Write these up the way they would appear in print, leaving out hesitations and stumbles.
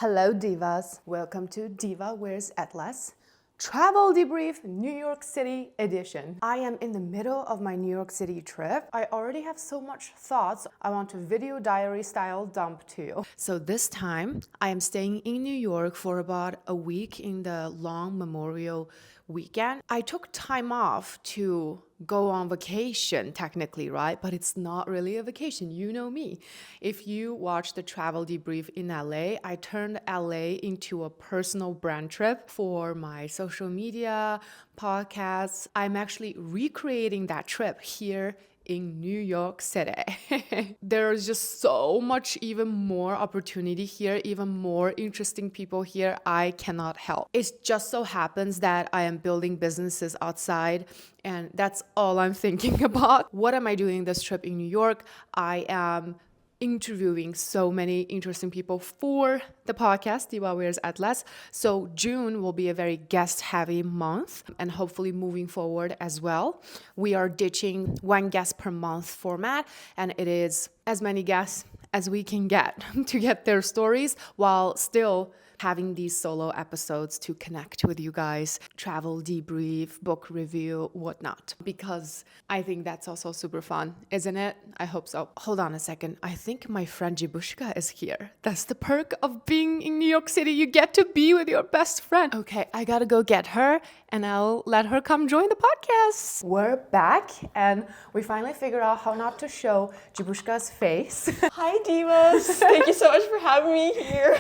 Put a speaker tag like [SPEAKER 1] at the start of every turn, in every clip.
[SPEAKER 1] Hello Divas, welcome to Diva Wears Atlas Travel Debrief New York City edition. I am in the middle of my New York City trip. I already have so much thoughts I want to video diary style dump to you. So this time I am staying in New York for about a week in the long Memorial weekend. I took time off to go on vacation technically, right? But it's not really a vacation. You know me. If you watch the travel debrief in LA, I turned LA into a personal brand trip for my social media, podcasts. I'm actually recreating that trip here in New York City. There's just so much even more opportunity here, even more interesting people here. I cannot help. It just so happens that I am building businesses outside and that's all I'm thinking about. What am I doing this trip in New York? I am interviewing so many interesting people for the podcast Diva Wears Atlas. So June will be a very guest heavy month and hopefully moving forward as well. We are ditching one guest per month format and it is as many guests as we can get to get their stories while still having these solo episodes to connect with you guys, travel debrief, book review, whatnot. Because I think that's also super fun, isn't it? I hope so. Hold on a second. I think my friend Jibushka is here. That's the perk of being in New York City. You get to be with your best friend. Okay, I gotta go get her and I'll let her come join the podcast. We're back and we finally figured out how not to show Jibushka's face.
[SPEAKER 2] Hi Divas! Thank you so much for having me here.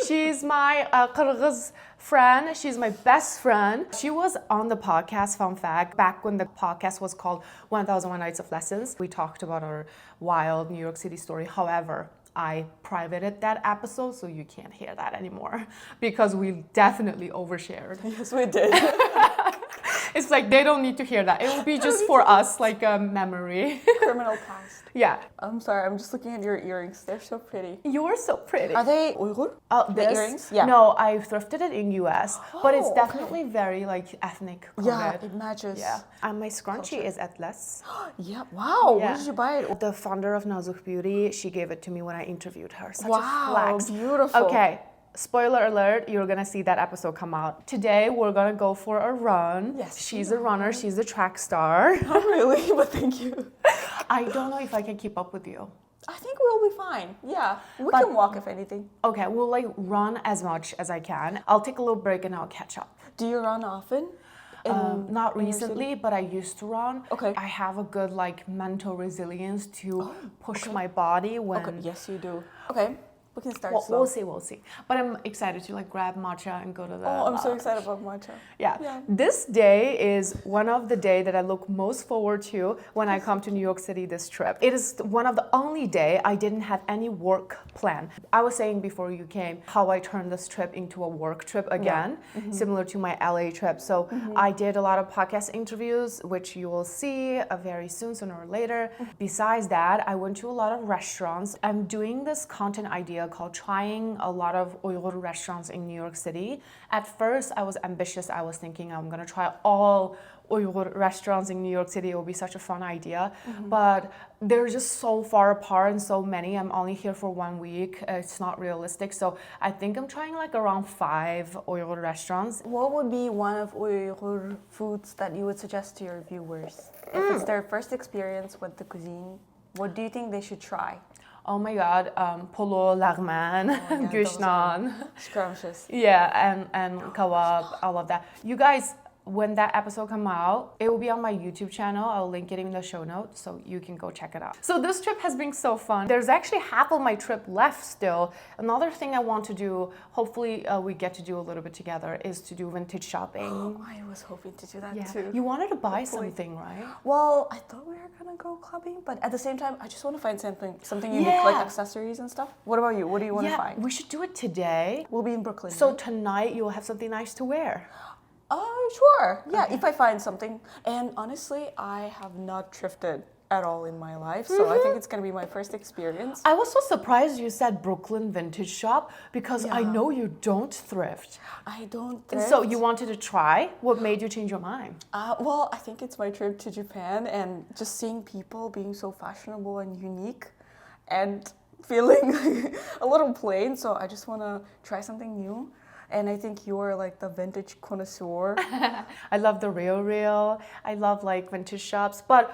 [SPEAKER 1] She's my Kyrgyz friend. She's my best friend. She was on the podcast, fun fact, back when the podcast was called 1001 Nights of Lessons. We talked about our wild New York City story. However, I privated that episode, so you can't hear that anymore because we definitely overshared.
[SPEAKER 2] Yes, we did.
[SPEAKER 1] It's like they don't need to hear that. It will be just for us, like a memory.
[SPEAKER 2] Criminal past.
[SPEAKER 1] Yeah.
[SPEAKER 2] I'm sorry, I'm just looking at your earrings. They're so pretty.
[SPEAKER 1] You're so pretty.
[SPEAKER 2] Are they Uyghur?
[SPEAKER 1] The
[SPEAKER 2] earrings? Yeah.
[SPEAKER 1] No, I thrifted it in US, but it's definitely very like ethnic coded.
[SPEAKER 2] Yeah, it matches.
[SPEAKER 1] Yeah. And my scrunchie is Atlas.
[SPEAKER 2] Yeah, wow.
[SPEAKER 1] Yeah.
[SPEAKER 2] Where did you buy it?
[SPEAKER 1] The founder of Nazuk Beauty, she gave it to me when I interviewed her. Such a
[SPEAKER 2] Wow,
[SPEAKER 1] flex.
[SPEAKER 2] beautiful.
[SPEAKER 1] Okay. Spoiler alert, you're gonna see that episode come out. Today we're gonna go for a run.
[SPEAKER 2] Yes.
[SPEAKER 1] She's a runner, she's a track star.
[SPEAKER 2] Not really, but thank you.
[SPEAKER 1] I don't know if I can keep up with you.
[SPEAKER 2] I think we'll be fine. Yeah, we can walk if anything.
[SPEAKER 1] Okay, we'll like run as much as I can. I'll take a little break and I'll catch up.
[SPEAKER 2] Do you run often?
[SPEAKER 1] Not recently, but I used to run.
[SPEAKER 2] Okay.
[SPEAKER 1] I have a good like mental resilience to push my body when.
[SPEAKER 2] Okay, yes you do. Okay. We can start
[SPEAKER 1] Well,
[SPEAKER 2] slow.
[SPEAKER 1] we'll see. But I'm excited to like grab matcha and go to the.
[SPEAKER 2] Oh, I'm so excited about matcha.
[SPEAKER 1] Yeah. This day is one of the days that I look most forward to when I come to New York City this trip. It is one of the only day I didn't have any work plan. I was saying before you came how I turned this trip into a work trip again, similar to my LA trip. So I did a lot of podcast interviews, which you will see very soon, sooner or later. Besides that, I went to a lot of restaurants. I'm doing this content idea called trying a lot of Uyghur restaurants in New York City. At first, I was ambitious. I was thinking I'm gonna try all Uyghur restaurants in New York City. It will be such a fun idea. But they're just so far apart and so many. I'm only here for 1 week. It's not realistic. So I think I'm trying like around 5 Uyghur restaurants.
[SPEAKER 2] What would be one of Uyghur foods that you would suggest to your viewers? If it's their first experience with the cuisine, what do you think they should try?
[SPEAKER 1] Oh my God, polo, lagman, gushnan.
[SPEAKER 2] Scrumptious.
[SPEAKER 1] Yeah, and kebab, all of that. You guys, when that episode come out, it will be on my YouTube channel. I'll link it in the show notes so you can go check it out. So this trip has been so fun. There's actually half of my trip left still. Another thing I want to do, hopefully we get to do a little bit together, is to do vintage shopping.
[SPEAKER 2] I was hoping to do that too.
[SPEAKER 1] You wanted to buy something, right?
[SPEAKER 2] Well, I thought we were gonna go clubbing, but at the same time, I just want to find something unique, like accessories and stuff. What about you? What do you want to find?
[SPEAKER 1] We should do it today.
[SPEAKER 2] We'll be in Brooklyn.
[SPEAKER 1] So tonight you'll have something nice to wear.
[SPEAKER 2] Sure. Yeah, if I find something. And honestly, I have not thrifted at all in my life, so I think it's gonna be my first experience.
[SPEAKER 1] I was so surprised you said Brooklyn vintage shop because I know you don't thrift.
[SPEAKER 2] I don't thrift.
[SPEAKER 1] So you wanted to try? What made you change your mind?
[SPEAKER 2] Well, I think it's my trip to Japan and just seeing people being so fashionable and unique and feeling a little plain, so I just want to try something new. And I think you're like the vintage connoisseur.
[SPEAKER 1] I love the real. I love like vintage shops, but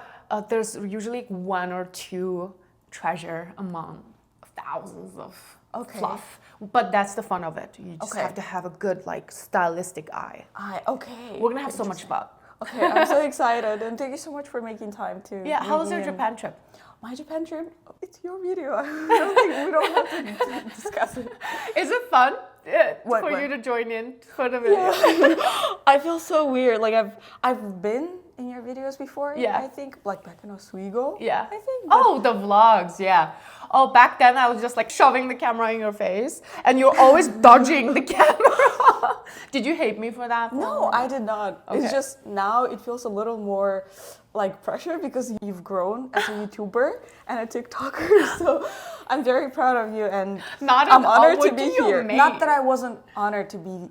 [SPEAKER 1] there's usually one or two treasure among thousands of fluff. But that's the fun of it. You just have to have a good like stylistic eye. We're gonna have so much fun.
[SPEAKER 2] Okay, I'm so excited, and thank you so much for making time to.
[SPEAKER 1] Yeah, how was your Japan trip?
[SPEAKER 2] My Japan trip? It's your video. I don't think we don't have to discuss it.
[SPEAKER 1] Is it fun for you to join in for the video?
[SPEAKER 2] Yeah. I feel so weird. Like I've been in your videos before.
[SPEAKER 1] Yeah.
[SPEAKER 2] I think like back in Oswego.
[SPEAKER 1] Yeah.
[SPEAKER 2] I think.
[SPEAKER 1] Oh, the vlogs. Yeah. Oh, back then I was just like shoving the camera in your face, and you're always dodging the camera. Did you hate me for that?
[SPEAKER 2] No, I did not.
[SPEAKER 1] Okay.
[SPEAKER 2] It's just now it feels a little more like pressure because you've grown as a YouTuber and a TikToker. So I'm very proud of you, and I'm honored to be here. Not that I wasn't honored to be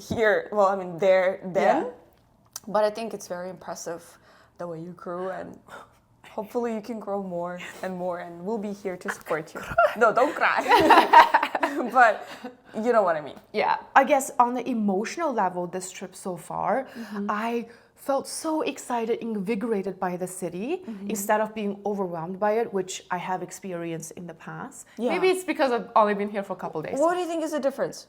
[SPEAKER 2] here. Well, I mean there then, but I think it's very impressive the way you grew, and hopefully you can grow more, and we'll be here to support you. No, don't cry. But you know what I mean.
[SPEAKER 1] Yeah, I guess on the emotional level, this trip so far, I felt so excited, invigorated by the city instead of being overwhelmed by it, which I have experienced in the past. Yeah. Maybe it's because I've only been here for a couple of days.
[SPEAKER 2] What do you think is the difference?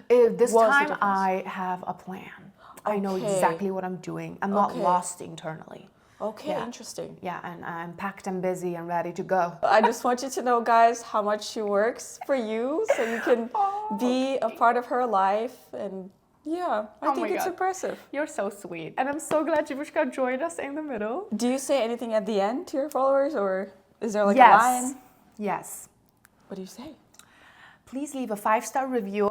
[SPEAKER 1] This time I have a plan. I know exactly what I'm doing. I'm not lost internally.
[SPEAKER 2] Okay, interesting.
[SPEAKER 1] Yeah, and I'm packed and busy and ready to go.
[SPEAKER 2] I just want you to know, guys, how much she works for you, so you can be a part of her life. And yeah, I think it's impressive.
[SPEAKER 1] You're so sweet. And I'm so glad Jibushka joined us in the middle.
[SPEAKER 2] Do you say anything at the end to your followers, or is there like a line?
[SPEAKER 1] Yes.
[SPEAKER 2] What do you say?
[SPEAKER 1] Please leave a 5-star review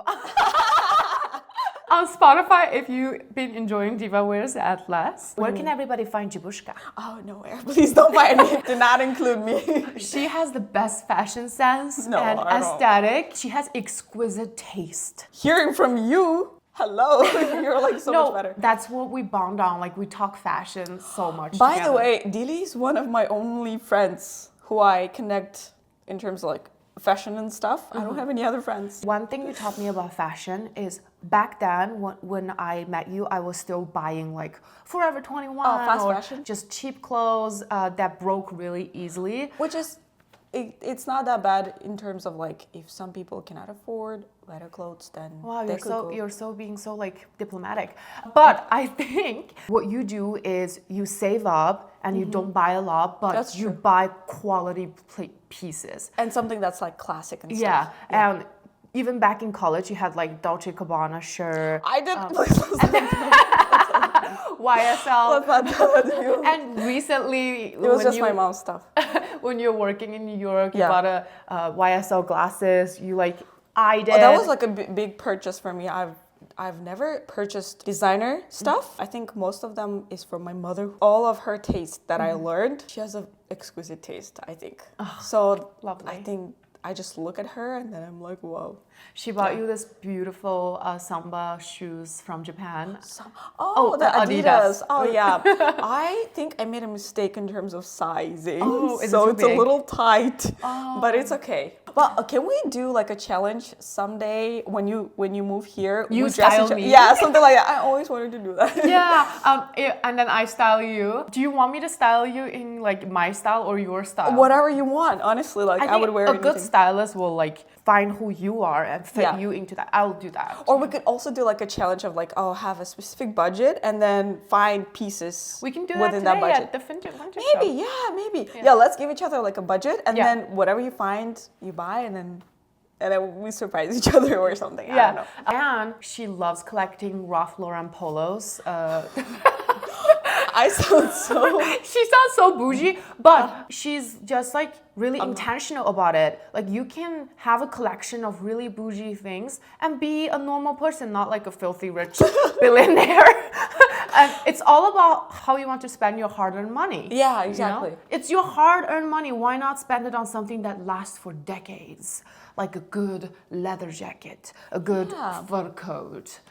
[SPEAKER 1] on Spotify if you've been enjoying Diva Wears Atlas. Where can everybody find Jibushka?
[SPEAKER 2] Oh, nowhere. Please don't find me. Do not include me.
[SPEAKER 1] She has the best fashion sense and aesthetic. She has exquisite taste.
[SPEAKER 2] Hearing from you, hello, you're like so much better.
[SPEAKER 1] That's what we bond on. Like we talk fashion so much
[SPEAKER 2] By the way, Dili is one of my only friends who I connect in terms of like fashion and stuff. I don't have any other friends.
[SPEAKER 1] One thing you taught me about fashion is back then when I met you, I was still buying like Forever 21
[SPEAKER 2] fast fashion,
[SPEAKER 1] just cheap clothes that broke really easily.
[SPEAKER 2] Which is, it's not that bad in terms of like if some people cannot afford better clothes, then
[SPEAKER 1] wow, you're so being so like diplomatic. But I think what you do is you save up and you don't buy a lot, but you buy quality pieces
[SPEAKER 2] and something that's like classic and stuff.
[SPEAKER 1] Yeah, and even back in college, you had like Dolce & Gabbana shirt.
[SPEAKER 2] I did.
[SPEAKER 1] YSL.
[SPEAKER 2] Let's not tell you.
[SPEAKER 1] And recently,
[SPEAKER 2] it was just my mom's stuff.
[SPEAKER 1] When you're working in New York, you bought a YSL glasses. You like, I did.
[SPEAKER 2] Oh, that was like a big purchase for me. I've never purchased designer stuff. I think most of them is from my mother. All of her taste that I learned, she has an exquisite taste, I think. So
[SPEAKER 1] lovely.
[SPEAKER 2] I think I just look at her and then I'm like, whoa.
[SPEAKER 1] She bought you this beautiful Samba shoes from Japan.
[SPEAKER 2] The Adidas. Oh yeah. I think I made a mistake in terms of sizing. So it's a little tight, but it's okay. Well, can we do like a challenge someday when you move here?
[SPEAKER 1] You style me.
[SPEAKER 2] Yeah, something like that. I always wanted to do that.
[SPEAKER 1] Yeah, and then I style you. Do you want me to style you in like my style or your style?
[SPEAKER 2] Whatever you want, honestly. Like I would wear anything.
[SPEAKER 1] A good stylist will like find who you are and fit you into that. I'll do that.
[SPEAKER 2] Or we could also do like a challenge of like, have a specific budget and then find pieces
[SPEAKER 1] we can do
[SPEAKER 2] within that budget.
[SPEAKER 1] At the vintage
[SPEAKER 2] maybe, maybe. Yeah, let's give each other like a budget and then whatever you find, you buy and then we surprise each other or something. I don't know.
[SPEAKER 1] And she loves collecting Ralph Lauren polos.
[SPEAKER 2] I sound so...
[SPEAKER 1] She sounds so bougie, but she's just like really intentional about it. Like you can have a collection of really bougie things and be a normal person, not like a filthy rich billionaire. And it's all about how you want to spend your hard-earned money.
[SPEAKER 2] Yeah, exactly.
[SPEAKER 1] You know? It's your hard-earned money. Why not spend it on something that lasts for decades? Like a good leather jacket, a good fur coat.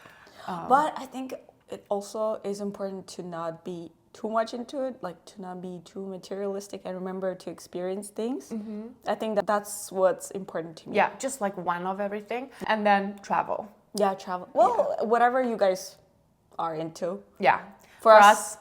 [SPEAKER 2] But I think it also is important to not be too much into it, like to not be too materialistic and remember to experience things. I think that's what's important to me.
[SPEAKER 1] Yeah, just like one of everything. And then travel.
[SPEAKER 2] Yeah, travel. Well, whatever you guys are into.
[SPEAKER 1] Yeah.
[SPEAKER 2] For us.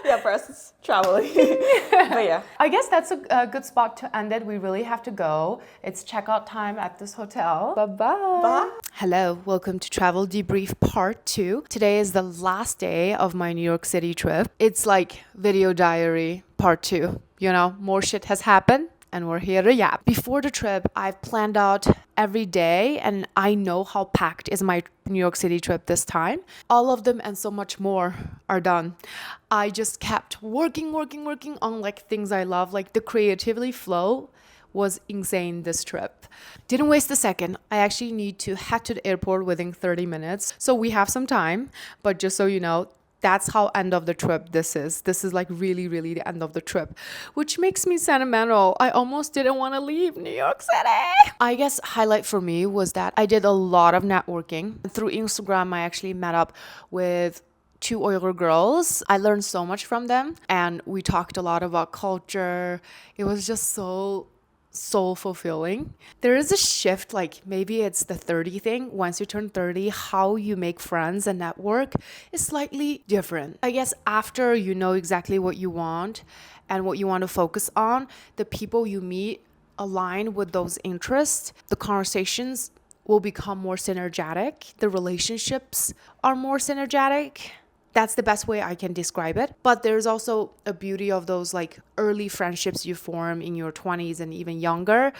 [SPEAKER 2] Yeah, for us it's traveling. But yeah.
[SPEAKER 1] I guess that's a good spot to end it. We really have to go. It's checkout time at this hotel. Bye-bye.
[SPEAKER 2] Bye.
[SPEAKER 1] Hello, welcome to Travel Debrief Part 2. Today is the last day of my New York City trip. It's like video diary Part 2. You know, more shit has happened. And we're here to yap. Before the trip, I've planned out every day, and I know how packed is my New York City trip this time. All of them and so much more are done. I just kept working on like things I love. Like the creativity flow was insane this trip. Didn't waste a second. I actually need to head to the airport within 30 minutes. So we have some time, but just so you know, that's how end of the trip this is. This is like really the end of the trip, which makes me sentimental. I almost didn't want to leave New York City. I guess highlight for me was that I did a lot of networking. Through Instagram, I actually met up with 2 Uyghur girls. I learned so much from them, and we talked a lot about culture. It was just so fulfilling. There is a shift, like maybe it's the 30 thing. Once you turn 30, how you make friends and network is slightly different. I guess after you know exactly what you want and what you want to focus on, the people you meet align with those interests. The conversations will become more synergetic. The relationships are more synergetic. That's the best way I can describe it. But there's also a beauty of those like early friendships you form in your 20s and even younger.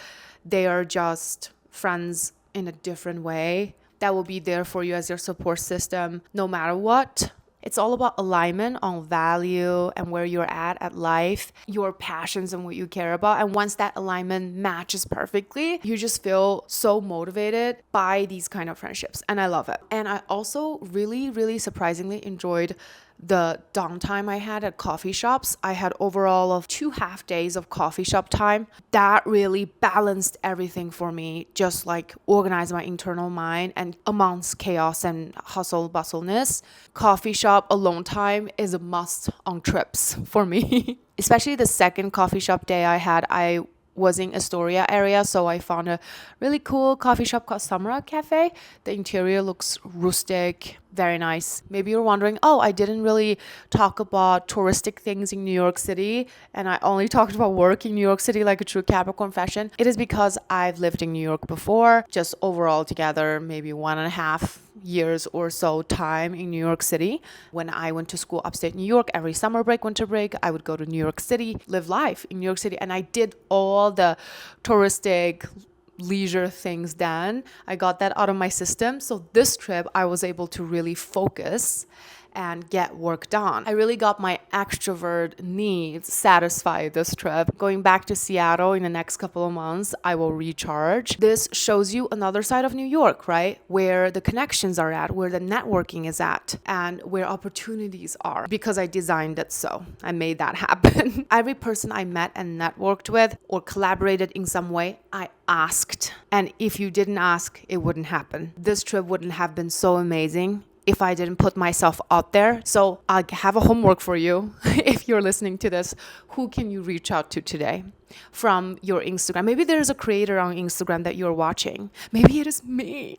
[SPEAKER 1] They are just friends in a different way that will be there for you as your support system no matter what. It's all about alignment on value and where you're at life, your passions and what you care about. And once that alignment matches perfectly, you just feel so motivated by these kind of friendships. And I love it. And I also really surprisingly enjoyed the downtime I had at coffee shops. I had overall of 2 half days of coffee shop time. That really balanced everything for me, just like organize my internal mind. And amongst chaos and hustle bustleness, coffee shop alone time is a must on trips for me. Especially the second coffee shop day I was in Astoria area, so I found a really cool coffee shop called Samra Cafe. The interior looks rustic, very nice. Maybe you're wondering, I didn't really talk about touristic things in New York City, and I only talked about work in New York City like a true Capricorn fashion. It is because I've lived in New York before, just overall together maybe 1.5 years or so time in New York City. When I went to school upstate New York, every summer break, winter break, I would go to New York City, live life in New York City, and I did all the touristic leisure things then. I got that out of my system. So this trip, I was able to really focus and get work done. I really got my extrovert needs satisfied this trip. Going back to Seattle in the next couple of months, I will recharge. This shows you another side of New York, right? Where the connections are at, where the networking is at, and where opportunities are, because I designed it so. I made that happen. Every person I met and networked with or collaborated in some way, I asked. And if you didn't ask, it wouldn't happen. This trip wouldn't have been so amazing if I didn't put myself out there. So I have a homework for you. If you're listening to this, who can you reach out to today from your Instagram? Maybe there's a creator on Instagram that you're watching. Maybe it is me.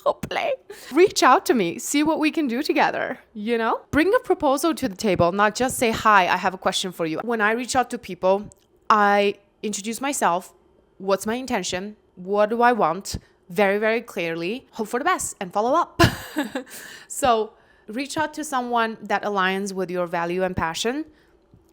[SPEAKER 1] Hopefully. Reach out to me. See what we can do together. You know, bring a proposal to the table, not just say, hi, I have a question for you. When I reach out to people, I introduce myself. What's my intention? What do I want? Very clearly, hope for the best and follow up. So reach out to someone that aligns with your value and passion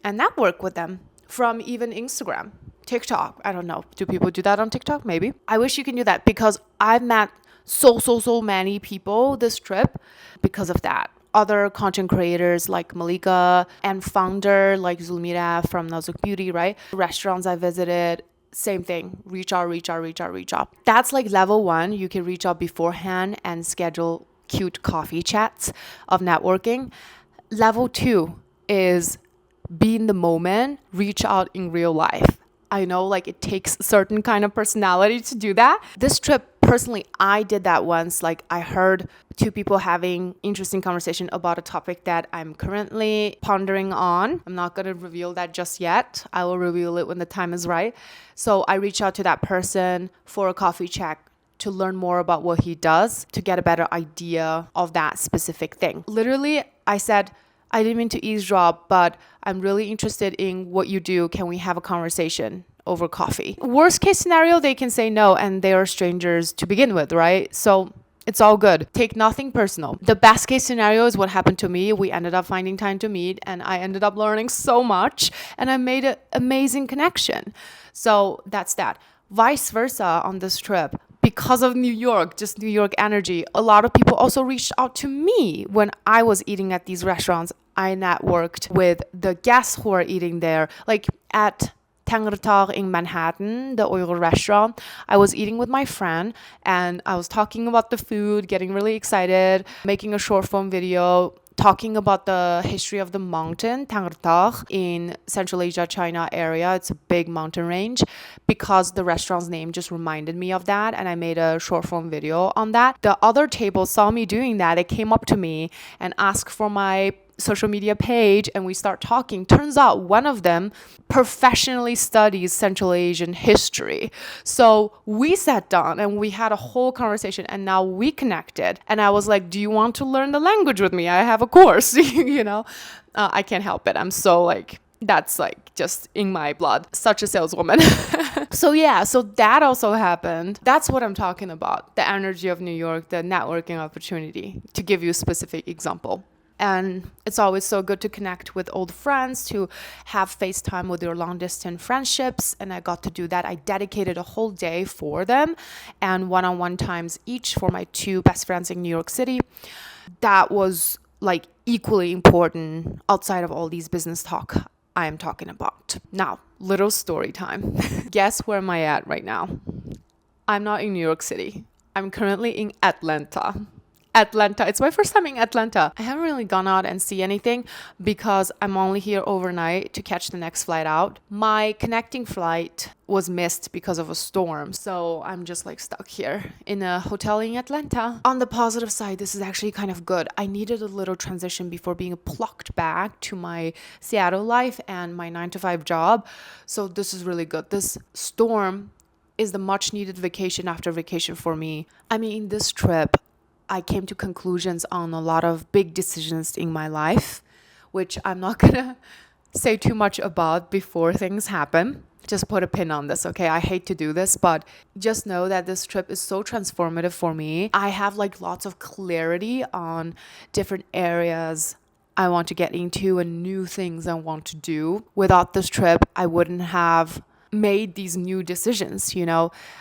[SPEAKER 1] and network with them from even Instagram, TikTok. I don't know. Do people do that on TikTok? Maybe. I wish you can do that because I've met so many people this trip because of that. Other content creators like Malika and founder like Zulmira from Nazuk Beauty, right? Restaurants I visited. Same thing. Reach out. That's like level 1. You can reach out beforehand and schedule cute coffee chats of networking. Level 2 is be in the moment, reach out in real life. I know like it takes a certain kind of personality to do that. This trip personally, I did that once. Like I heard two people having interesting conversation about a topic that I'm currently pondering on. I'm not going to reveal that just yet. I will reveal it when the time is right. So I reached out to that person for a coffee chat to learn more about what he does, to get a better idea of that specific thing. Literally, I said, I didn't mean to eavesdrop, but I'm really interested in what you do. Can we have a conversation over coffee? Worst case scenario, they can say no, and they are strangers to begin with, right? So it's all good. Take nothing personal. The best case scenario is what happened to me. We ended up finding time to meet, and I ended up learning so much, and I made an amazing connection. So that's that. Vice versa on this trip. Because of New York, just New York energy, a lot of people also reached out to me when I was eating at these restaurants. I networked with the guests who are eating there. Like at Tangratag in Manhattan, the oil restaurant, I was eating with my friend and I was talking about the food, getting really excited, making a short form video, talking about the history of the mountain, Tangratag, in Central Asia, China area. It's a big mountain range because the restaurant's name just reminded me of that, and I made a short form video on that. The other table saw me doing that. They came up to me and asked for my social media page, and we start talking. Turns out one of them professionally studies Central Asian history. So we sat down and we had a whole conversation, and now we connected. And I was like, do you want to learn the language with me? I have a course. I can't help it. I'm so like, that's like just in my blood. Such a saleswoman. So that also happened. That's what I'm talking about. The energy of New York, the networking opportunity, to give you a specific example. And it's always so good to connect with old friends, to have FaceTime with your long distance friendships. And I got to do that. I dedicated a whole day for them and one-on-one times each for my two best friends in New York City. That was like equally important outside of all these business talk I am talking about. Now, little story time. Guess where am I at right now? I'm not in New York City. I'm currently in Atlanta. It's my first time in Atlanta. I haven't really gone out and see anything because I'm only here overnight to catch the next flight out. My connecting flight was missed because of a storm, so I'm just like stuck here in a hotel in Atlanta. On the positive side, this is actually kind of good. I needed a little transition before being plucked back to my Seattle life and my 9-to-5 job, so this is really good. This storm is the much needed vacation after vacation for me. I mean, this trip, I came to conclusions on a lot of big decisions in my life, which I'm not gonna say too much about before things happen. Just put a pin on this, okay? I hate to do this, but just know that this trip is so transformative for me. I have like lots of clarity on different areas I want to get into and new things I want to do. Without this trip, I wouldn't have made these new decisions.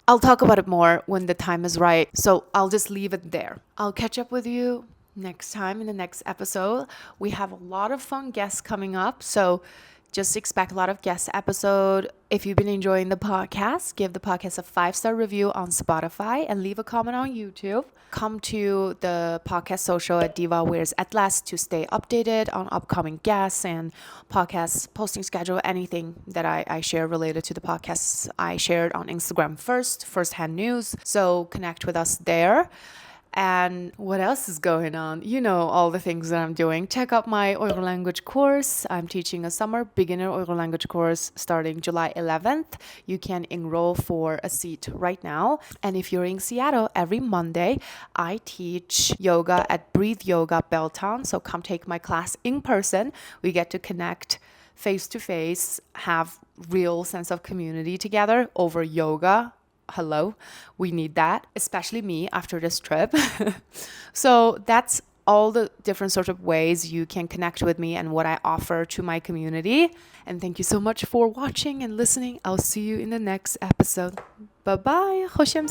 [SPEAKER 1] I'll talk about it more when the time is right, so I'll just leave it there. I'll catch up with you next time in the next episode. We have a lot of fun guests coming up, so just expect a lot of guest episode. If you've been enjoying the podcast, give the podcast a 5-star review on Spotify and leave a comment on YouTube. Come to the podcast social at Diva Wears Atlas to stay updated on upcoming guests and podcast posting schedule, anything that I share related to the podcasts I shared on Instagram first-hand news. So connect with us there. And what else is going on? All the things that I'm doing. Check out my Uyghur language course. I'm teaching a summer beginner Uyghur language course starting July 11th. You can enroll for a seat right now. And if you're in Seattle, every Monday, I teach yoga at Breathe Yoga Belltown. So come take my class in person. We get to connect face to face, have real sense of community together over yoga. Hello, we need that, especially me after this trip. So that's all the different sorts of ways you can connect with me and what I offer to my community. And thank you so much for watching and listening. I'll see you in the next episode. Bye bye. خوشم